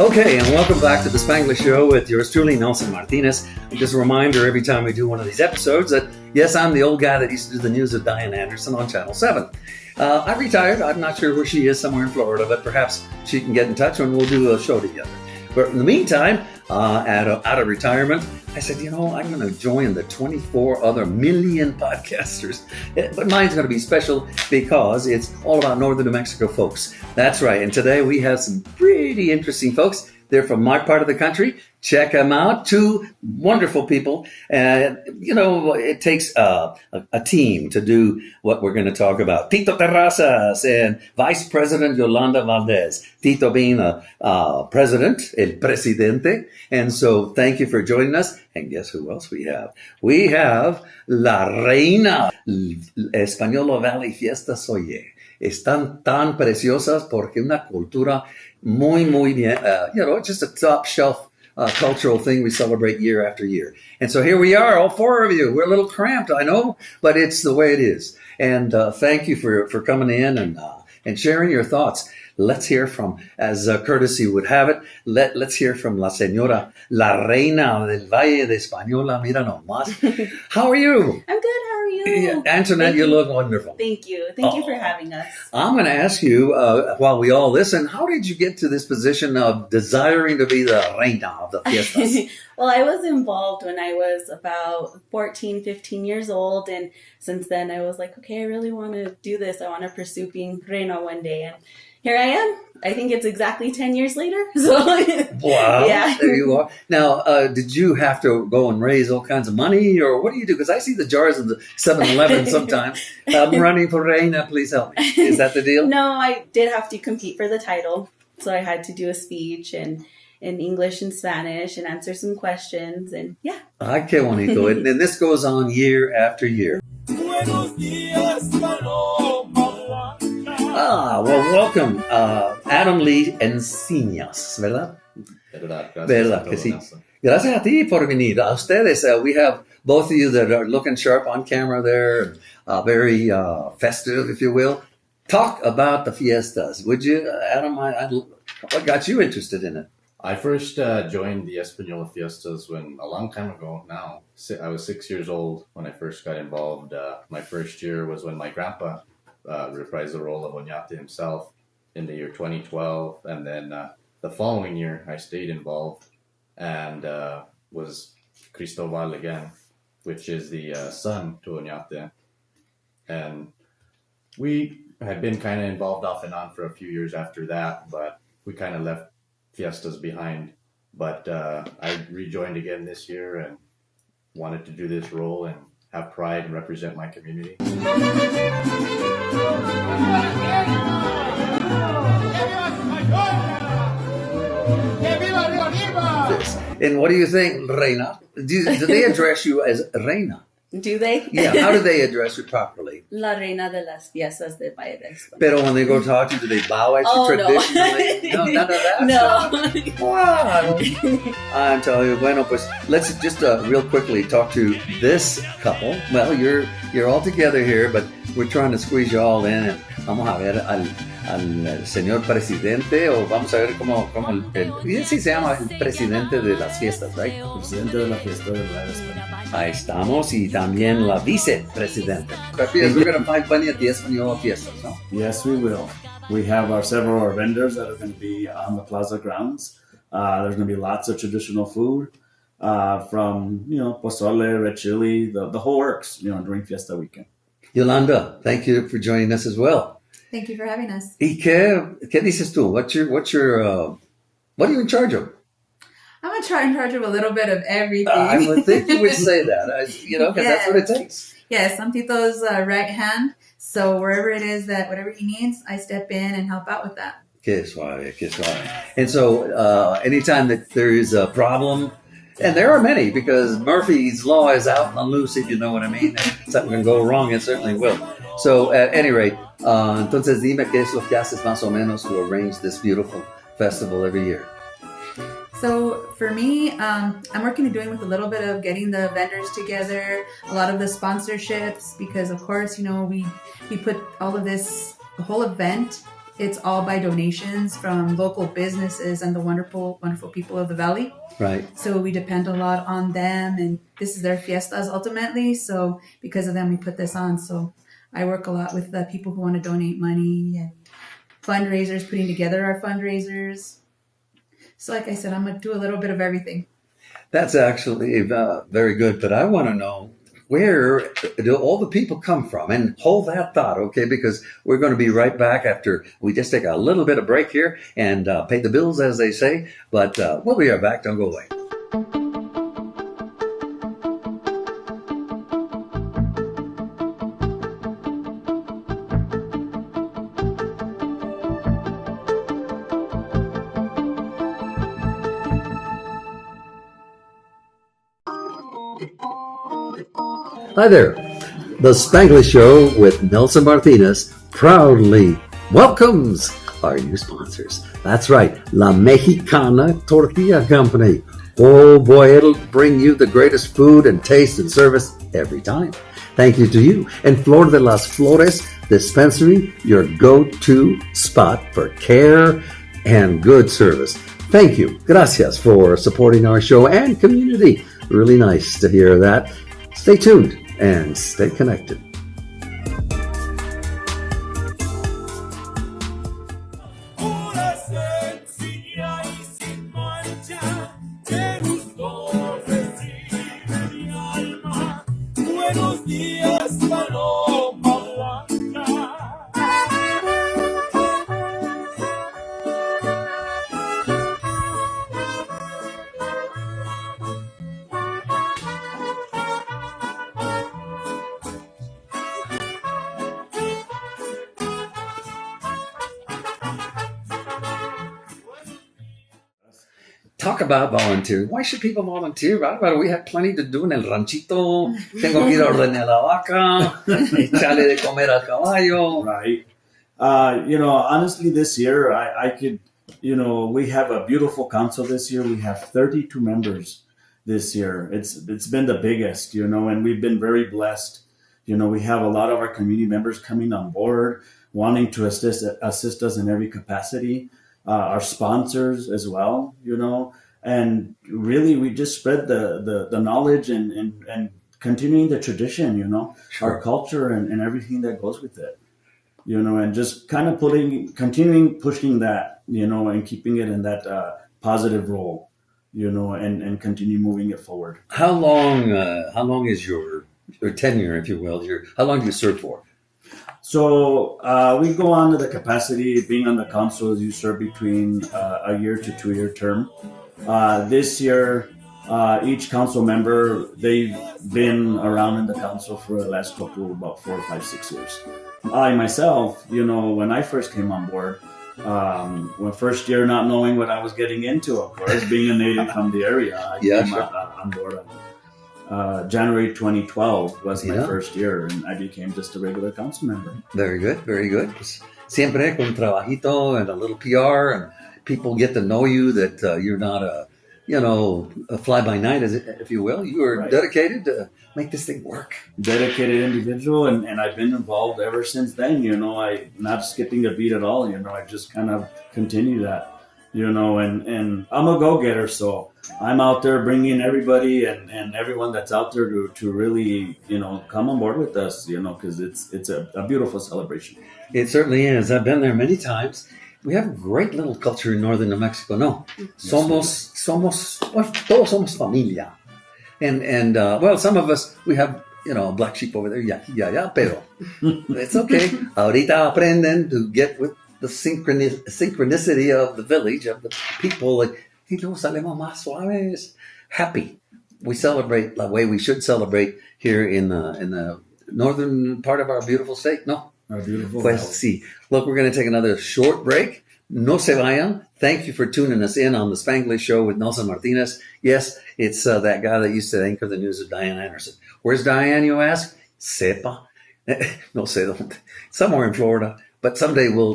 Okay, and welcome back to the Spanglish Show with yours truly, Nelson Martinez. Just a reminder every time we do one of these episodes that, yes, I'm the old guy that used to do the news with Diane Anderson on Channel 7. I retired. I'm not sure where she is, somewhere in Florida, but perhaps she can get in touch and we'll do a show together. But in the meantime, out of retirement, I said, I'm going to join the 24 other million podcasters. But mine's going to be special because it's all about Northern New Mexico folks. That's right. And today we have some pretty interesting folks. They're from my part of the country. Check them out. Two wonderful people. It takes a team to do what we're going to talk about. Tito Terrazas and Vice President Yolanda Valdez. Tito being a president, el presidente. And so thank you for joining us. And guess who else we have? We have La Reina, Española Valley Fiestas, oye. Están tan preciosas porque una cultura muy bien, just a top shelf cultural thing we celebrate year after year. And so here we are, all four of you. We're a little cramped, I know, but it's the way it is. And thank you for coming in and sharing your thoughts. Let's hear from, as courtesy would have it, let's hear from La Señora, La Reina del Valle de Española. Mira nomás. How are you? I'm good. How are you? Yeah, Antoinette, you look wonderful. Thank you. Thank you for having us. I'm going to ask you, while we all listen, how did you get to this position of desiring to be the reina of the fiestas? Well, I was involved when I was about 14, 15 years old. And since then, I was like, okay, I really want to do this. I want to pursue being reina one day. And here I am. I think it's exactly 10 years later. So, wow, yeah. There you are. Now, did you have to go and raise all kinds of money, or what do you do? Because I see the jars in the 7-Eleven sometimes. I'm running for reina, please help me. Is that the deal? No, I did have to compete for the title. So I had to do a speech in English and Spanish and answer some questions. And yeah. Ay, qué bonito. And this goes on year after year. Well, welcome, Adam Lee Enciñas, ¿verdad? Verdad, que sí. Gracias a ti por venir. A ustedes, we have both of you that are looking sharp on camera there, very festive, if you will. Talk about the fiestas, would you, Adam? What got you interested in it? I first joined the Española Fiestas a long time ago now. I was 6 years old when I first got involved. My first year was when my grandpa reprised the role of Oñate himself in the year 2012, and then the following year I stayed involved and was Cristobal again, which is the son to Oñate, and we had been kind of involved off and on for a few years after that, but we kind of left fiestas behind. But I rejoined again this year and wanted to do this role and have pride and represent my community. And what do you think, Reina? Do they address you as Reina? Do they? Yeah, how do they address you properly? La Reina de las Fiestas de Valle de Española. Pero when they go talk to you, do they bow at you traditionally? No, none of that? No. Wow. I'm telling you, bueno, pues let's just real quickly talk to this couple. Well, you're all together here, but we're trying to squeeze you all in. And vamos a ver al señor presidente, o vamos a ver cómo bien sí se llama el presidente de las fiestas, right? Presidente de la Fiesta del Valle de Española. Ahí estamos, y también la vicepresidenta. We're going to find plenty at the Española Fiestas, no? Yes, we will. We have several vendors that are going to be on the plaza grounds. There's going to be lots of traditional food from, pozole, red chili, the whole works, during Fiesta weekend. Yolanda, thank you for joining us as well. Thank you for having us. ¿Y qué dices tú? What are you in charge of? I'm in charge of a little bit of everything. I would think you would say that, because that's what it takes. Yes, I'm Tito's right hand. So wherever it is that whatever he needs, I step in and help out with that. Qué suave, qué suave. And so anytime that there is a problem, and there are many, because Murphy's Law is out and loose, if you know what I mean. If something can go wrong, it certainly will. So at any rate, entonces dime qué es lo que haces más o menos to arrange this beautiful festival every year. So for me, I'm working and doing with a little bit of getting the vendors together, a lot of the sponsorships, because of course, we put all of this, the whole event it's all by donations from local businesses and the wonderful, wonderful people of the valley. Right. So we depend a lot on them, and this is their fiestas ultimately. So because of them, we put this on. So I work a lot with the people who want to donate money and fundraisers, putting together our fundraisers. So like I said, I'm going to do a little bit of everything. That's actually very good. But I want to know, where do all the people come from? And hold that thought, okay? Because we're going to be right back after we just take a little bit of break here and pay the bills, as they say. But we'll be right back. Don't go away. Hi there. The Spanglish Show with Nelson Martinez proudly welcomes our new sponsors. That's right, La Mexicana Tortilla Company. Oh boy, it'll bring you the greatest food and taste and service every time. Thank you to you and Flor de las Flores Dispensary, your go-to spot for care and good service. Thank you. Gracias for supporting our show and community. Really nice to hear that. Stay tuned and stay connected. Talk about volunteering. Why should people volunteer? Right? We have plenty to do en el ranchito. Tengo que ir a ordenar la vaca, echarle de comer al caballo. Right. Honestly, this year, I could, we have a beautiful council this year. We have 32 members this year. It's been the biggest, and we've been very blessed. We have a lot of our community members coming on board, wanting to assist us in every capacity. Our sponsors as well, and really we just spread the knowledge and continuing the tradition, Sure. our culture and everything that goes with it, and just kind of continuing pushing that, and keeping it in that positive role, and continue moving it forward. How long is your tenure, if you will? How long do you serve for? So we go on to the capacity. Being on the council, you serve between a year to 2 year term. This year, each council member, they've been around in the council for the last couple, about 4, 5, 6 years. I myself, when I first came on board, when first year not knowing what I was getting into, of course, being a native from the area, I came on board. January 2012 was my first year, and I became just a regular council member. Very good, very good. Pues, siempre con trabajito and a little PR, and people get to know you that you're not a fly-by-night, if you will. You are dedicated to make this thing work. Dedicated individual, and I've been involved ever since then. I not skipping a beat at all. I just kind of continue that. And I'm a go-getter, so I'm out there bringing everybody and everyone that's out there to really, come on board with us, because it's a beautiful celebration. It certainly is. I've been there many times. We have a great little culture in northern New Mexico. No, todos somos familia. And some of us, we have, a black sheep over there, pero it's okay. Ahorita aprenden to get with the synchronicity of the village, of the people, y luego salimos más suaves, happy. We celebrate the way we should celebrate here in the northern part of our beautiful state. No, our beautiful. Pues sí. Look, we're going to take another short break. No se vayan. Thank you for tuning us in on the Spanglish Show with Nelson Martinez. Yes, it's that guy that used to anchor the news of Diane Anderson. Where's Diane, you ask? Sepa. No sé, somewhere in Florida. But someday we'll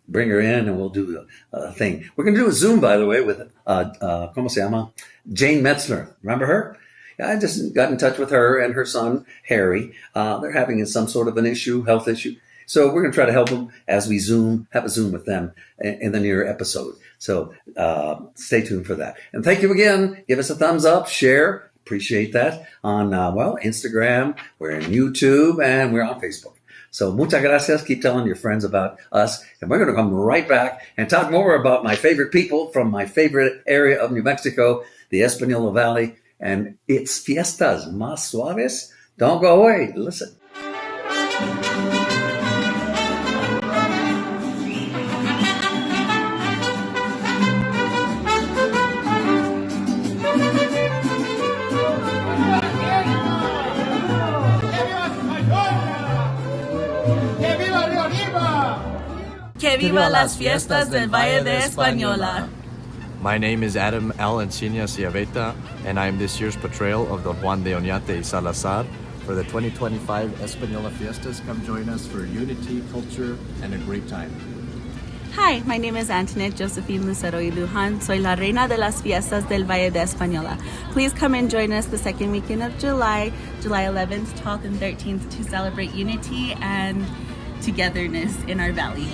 bring her in and we'll do a thing. We're going to do a Zoom, by the way, with, ¿cómo se llama? Jane Metzler. Remember her? I just got in touch with her and her son, Harry. They're having some sort of an issue, health issue. So we're going to try to help them as we have a Zoom with them in the near episode. So stay tuned for that. And thank you again. Give us a thumbs up, share. Appreciate that on, Instagram. We're in YouTube and we're on Facebook. So muchas gracias. Keep telling your friends about us. And we're going to come right back and talk more about my favorite people from my favorite area of New Mexico, the Española Valley. And it's fiestas más suaves. Don't go away. Listen. Que viva las fiestas del Valle de Española. My name is Adam L. Enciñas y Aveta, and I am this year's portrayal of Don Juan de Oñate y Salazar for the 2025 Española Fiestas. Come join us for unity, culture, and a great time. Hi, my name is Antoinette, Josephine, Lucero y Lujan. Soy la reina de las fiestas del Valle de Española. Please come and join us the second weekend of July 11th, 12th, and 13th to celebrate unity and togetherness in our valley.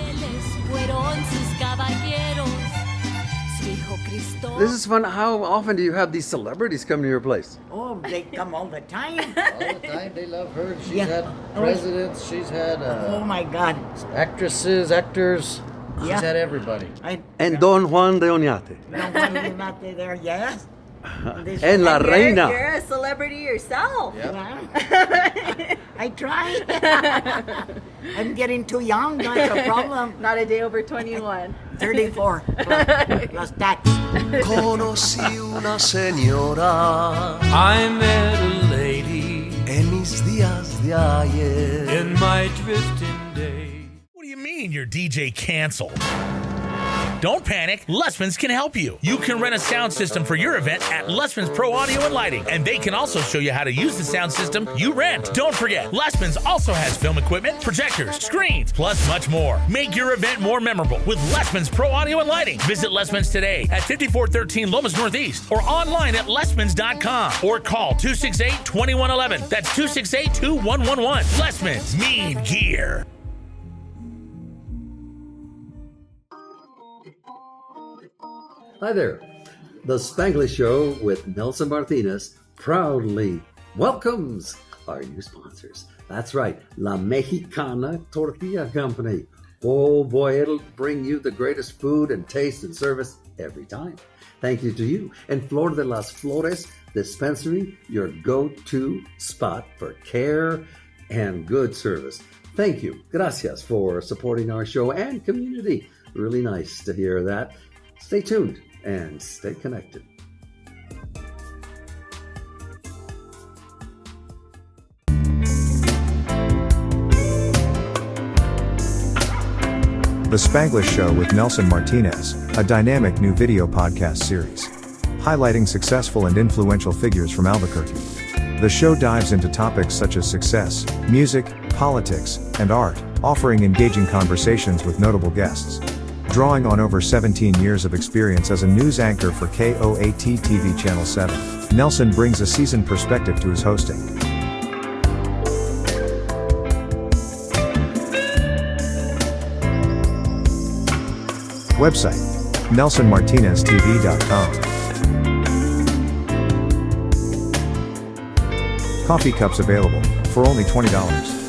This is fun. How often do you have these celebrities come to your place? Oh, they come all the time. All the time, they love her. She's Yeah. had presidents, she's had Oh my God. actresses, actors. She's Yeah. had everybody. And Don Juan de Oñate. Don't want you not there, yes. And la reina. You're a celebrity yourself. Yep. I try. I'm getting too young. That's a problem. Not a day over 21. 34 plus tax. Conocí una señora I met a lady en mis días de ayer. in my drifting day. What do you mean your DJ canceled? Don't panic, Lessman's can help you. You can rent a sound system for your event at Lessman's Pro Audio and Lighting, and they can also show you how to use the sound system you rent. Don't forget, Lessman's also has film equipment, projectors, screens, plus much more. Make your event more memorable with Lessman's Pro Audio and Lighting. Visit Lessman's today at 5413 Lomas Northeast or online at lessmans.com or call 268-2111. That's 268-2111. Lessman's Mean Gear. Hi there. The Spanglish Show with Nelson Martinez proudly welcomes our new sponsors. That's right, La Mexicana Tortilla Company. Oh boy, it'll bring you the greatest food and taste and service every time. Thank you to you. And Flor de las Flores Dispensary, your go-to spot for care and good service. Thank you. Gracias for supporting our show and community. Really nice to hear that. Stay tuned and stay connected. The Spanglish Show with Nelson Martinez, a dynamic new video podcast series highlighting successful and influential figures from Albuquerque. The show dives into topics such as success, music, politics, and art, offering engaging conversations with notable guests. Drawing on over 17 years of experience as a news anchor for KOAT TV Channel 7, Nelson brings a seasoned perspective to his hosting. Website: nelsonmartineztv.com. Coffee cups available for only $20.